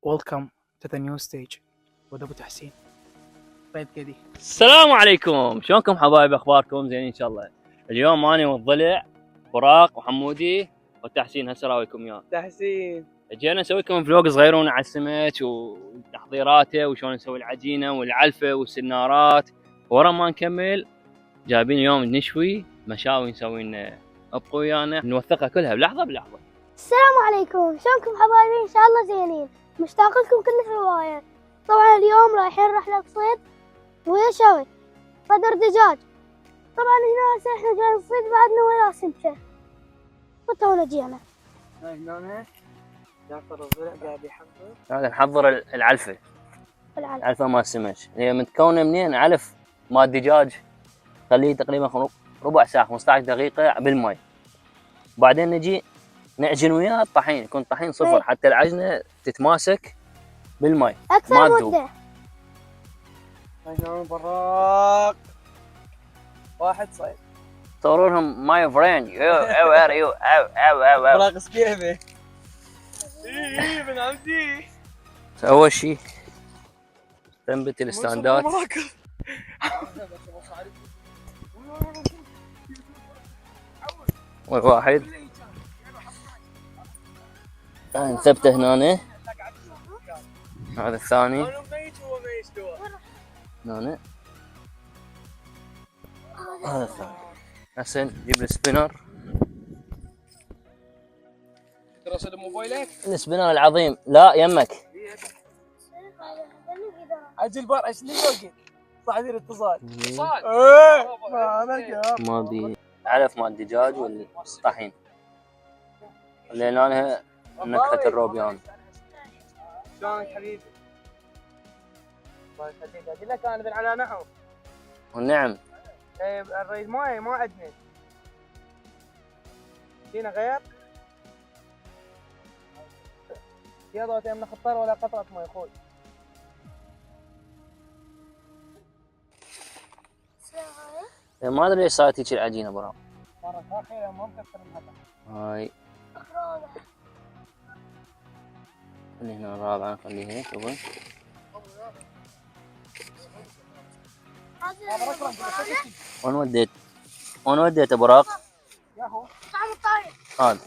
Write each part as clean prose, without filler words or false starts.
Welcome to the new stage with ابو تحسين. طيب كذي. السلام عليكم، شلونكم حبايب؟ اخباركم زين ان شاء الله. اليوم اني والضلع براق وحمودي والتحسين. هسه راويكم اياه تحسين. جينا نسوي لكم فلوق صغيرون على السمك وتحضيراته وشلون نسوي العجينه والعلفه والسنارات. ورا ما نكمل جايبين اليوم نشوي مشاوي نسوي لنا. ابقوا ويانا نوثقها كلها بلحظه بلحظه. السلام عليكم، شلونكم حبايبي؟ ان شاء الله زينين، مشتاق لكم كلش هوايه. طبعا اليوم رايحين رحله صيد ويا شوي صدر دجاج. طبعا هنا هسه احنا جايين نصيد بعدنا ويا سمكه وتونا جينا. هنا جعفر الضلع قاعد يحضر. هذا نحضر العلفه مال السمك. هي متكونه منين؟ علف مال دجاج، خليه تقريبا ربع ساعه 15 دقيقه بالماء. وبعدين نجي نعجن وياه الطحين، يكون طحين صفر حتى العجنه تتماسك بالماء اكثر مده. هنا براق واحد صيد. صوروا لهم ماي فريند يو براق سكيفه. اي ابن عمتي. اول شيء تنبت الستاندات. واحد نثبته هنا. هذا الثاني هنا. هذا الثاني. هسه نجيب السبينر. ترى موبايلك السبينر العظيم. لا يمك اجل بار ايش اللي يوقف صح يصير اتصال. ما بي علف مال الدجاج والطحين اللي لونها نكهة الروبيان. شلونك حبيبي؟ الله يخليك. اقول لك انا ابن على نحو. والنعم. الريد ماي ما عندنا. فينا غير؟ يلا تيمنا خطر ولا قطرة ماي اخوي. ما ادري ليش صارت هيك العجينه براو. مرة ثانية ما مكسر منها. هاي اللي هنا الرابعه نخليها هيك. وين وديت براق؟ ياهو طعم الطاير هذا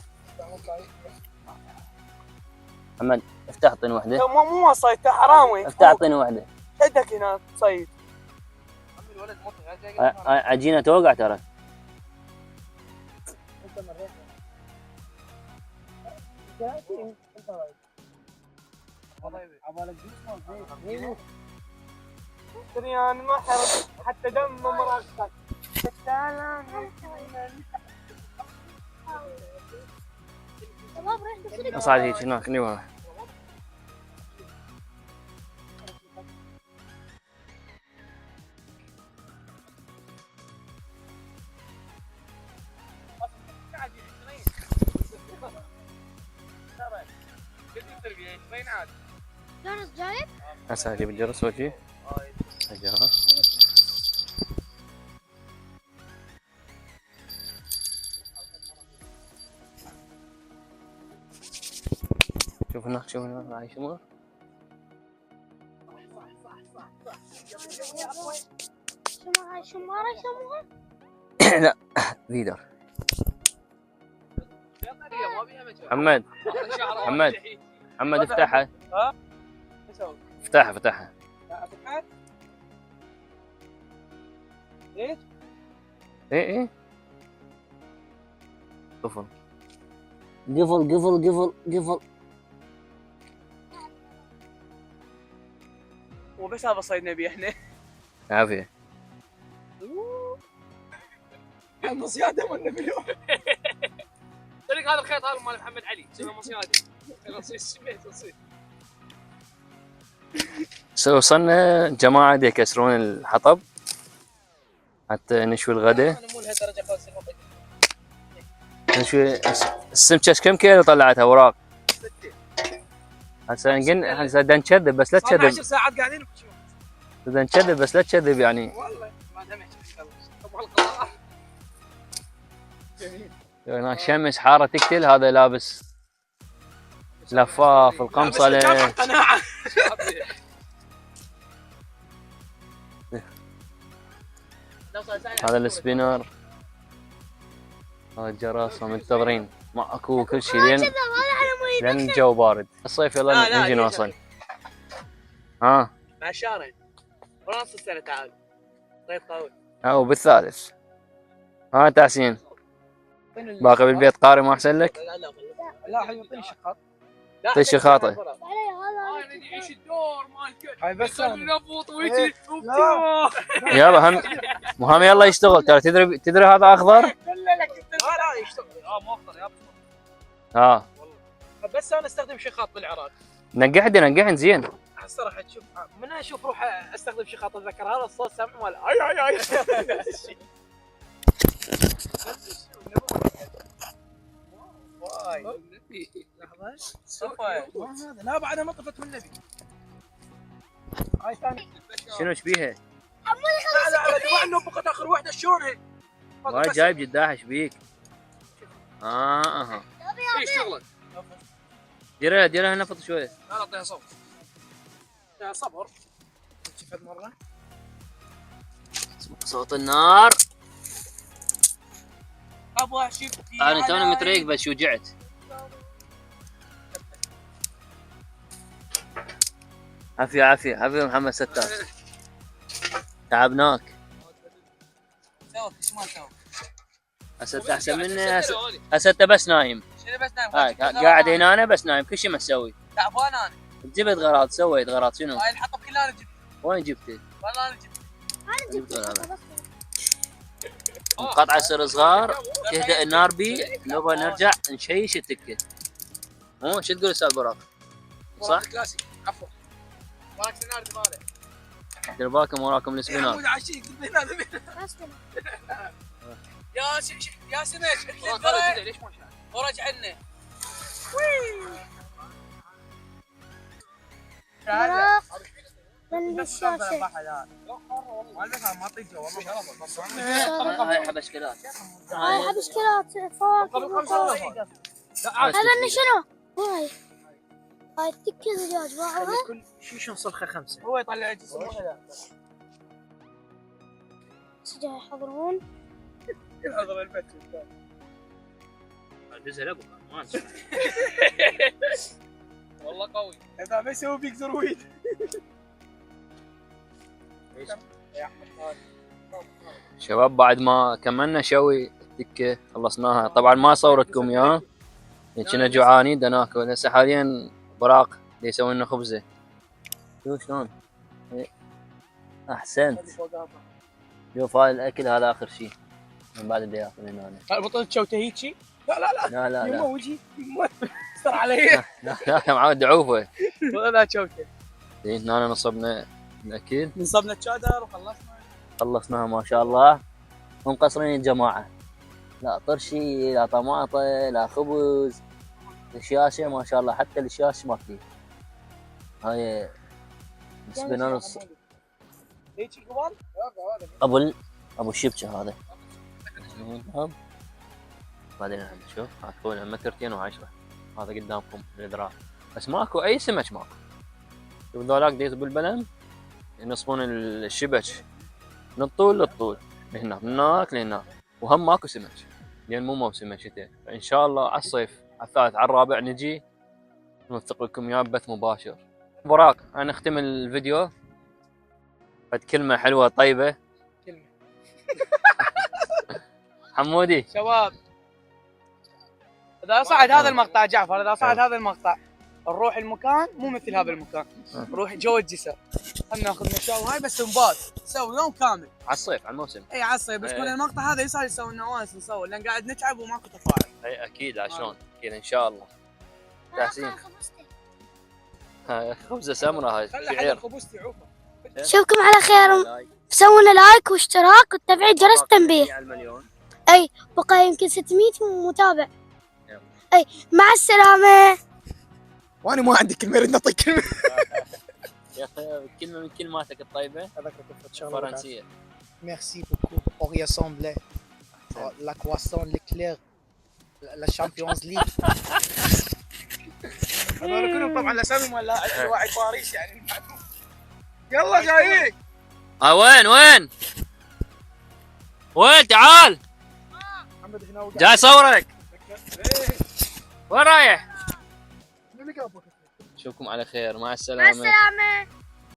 محمد افتح اعطيني وحده. مو صيد حرامي. افتح اعطيني وحده. شدك هنا صيد. عجينه توقع ترى. يعني ما حرق حتى دم مراقبك. اصعد هيك هناك اللي ورا. جانس جايب؟ هسه اجيب الجرس وجهي. الجرس. شوف هناك هاي شمر. هاي شمارة يسموها؟ لا فيدر. محمد افتحها. ها؟ ايش اسوي؟ افتحها. فتحت؟ ليش؟ ايه قفل. وبس هذا صيد نبي احنا. عافية. مصيادة ولا مليون. تلك هذا الخيط هذا مال محمد علي سوى مصيادة. وصلنا جماعة دي يكسرون الحطب حتى نشوي الغداء. نشوي السمكة كم كيلو طلعتها وراق؟ هسه نكذب بس لا تكذب. 10 ساعات قاعدين نكذب بس لا تكذب يعني. والله ما دمعت ابو حلقة. هناك شمس حارة تقتل. هذا لابس لفاف القنصله. قناعه. هذا السبينر، هذا الجرس، منتظرين ماكو كل شيء لين الجو بارد. الصيف يلا نجي نوصل. ها مع شهرين ونص السنه تعال طيب قوي. او بالثالث. ها تحسين باقي بالبيت قاري ما احسن لك؟ لا حيعطيني شقاط. اعطيه شخاطه. انا نعيش الدور مال كل هاي بس أنا. نبوط ويجي يلا هم مهم يلا يشتغل. ترى تدري هذا اخضر؟ لا يشتغل. مو اخضر يا ها بس انا استخدم شخاط بالعراق. نقحني زين. الصراحه تشوف من اشوف روح استخدم شخاط اتذكر هذا الصوت سامع مال اي نفس الشيء. واي لحظه صفا هذا لا بعدها نطفت من النبي. هاي ثاني شنو ايش بيها؟ لا نبقت اخر واحده شلونها؟ ما جايب جداح ايش بيك؟ اها ايش شغلك؟ ديرها نفط شويه. لا اعطيها صبر. يا صبر. شفت مره؟ صوت النار. ابغى شفتي انا توني متريق بس وجعت. عافية محمد ستار. تعبناك. سوت ايش ما سوت؟ هسه احسن مني. هسه انت بس نايم. شنو بس نايم؟ هاي قاعد هنا انا بس نايم. كل شيء ما تسوي. تعبان انا. جبت غراض، سويت غراض. شنو؟ هاي الحطب كلها انا جبت. وين جبتي؟ والله انا جبت. جبت غراض. قطعة سر صغار تهدأ النار بي. نبغى نرجع نشيش التكة. مو شو تقول استاذ براق؟ صح؟ كلاسيك عفوا. وراك سيناريو ماله. دير بالكم وراكم السبينات. عشيك يا سمك ليش ما شاف؟ ورجع لنا. براق من الشاشة. هاي حبشكلات. هاي حبشكلات فواكه. هذا اللي شنو؟ هاي التكة زجاج باعوها. كل شيء نصلخه 5. هو يطلع جسمه. سجاي يحضرون. يحضر البيت. دزها لابو ما والله قوي. اذا ما يسوي بيك زرويد. شباب بعد ما كملنا شوي التكة خلصناها. طبعا ما صورتكم يا كنا جوعانين دا ناكل. هسه حاليا براق يسوي لنا خبزه. شوف شلون احسنت. شوف هذا الاكل هذا اخر شيء من بعد اللي ياكل هنا. بطلت شوته هيجي؟ لا لا وجهي استر علي. لا معود دعوفه. ولا شوته. زين هنا نصبنا الاكل. نصبنا الشادر خلصناها ما شاء الله. ومقصرين الجماعه. لا طرشي لا طماطه لا خبز. الشاشه ما شاء الله حتى الشاشه ماكلين. هاي سبينر هيجي قبال؟ ابو الشبكه هذا. بعدين هذا شوف هتكون مترتين وعشرة. هذا قدامكم الذراع. بس ماكو اي سمك ماكو. شوف ذولاك ديت بالبلم ينصبون الشبك من الطول للطول لهنا من هناك لهناك. وهم ماكو سمك لان مو موسم شتاء. فان شاء الله على الصيف على الثالث على الرابع نجي نوثق لكم اياه بث مباشر. براق انا اختم الفيديو فد كلمه حلوه طيبه. كلمه حمودي شباب اذا صعد هذا المقطع جعفر اذا صعد هذا المقطع نروح المكان مو مثل هذا المكان. نروح جو الجسر. خلنا ناخذ نشاو هاي بس نبات نسوي يوم كامل على الصيف على الموسم. اي على الصيف بس كل المقطع هذا يصير يسوي لنا ونس نصور لان قاعد نتعب وماكو تفاعل. اي اكيد عشان اكيد ان شاء الله. تحسين خبزه سمراء هاي شعير. خبزتي عوفه. نشوفكم على خير. سووا لنا لايك واشتراك وتفعيل جرس التنبيه. اي بقى يمكن 600 متابع. اي مع السلامة. وانا ما عندي كلمه اريد نعطيك كلمه. يا اخي كلمه من كلماتك الطيبه فرنسيه. Merci beaucoup. On y ressemblait. La croissant, l'éclair, la Champions League. هذول كلهم طبعا الاسامي مال واحد باريس يعني. يلا جايين. وين تعال محمد هنا وقاعد. جاي صورك. وين رايح؟ من اللي قابلك؟ نشوفكم على خير، مع مع السلامة. السلامة.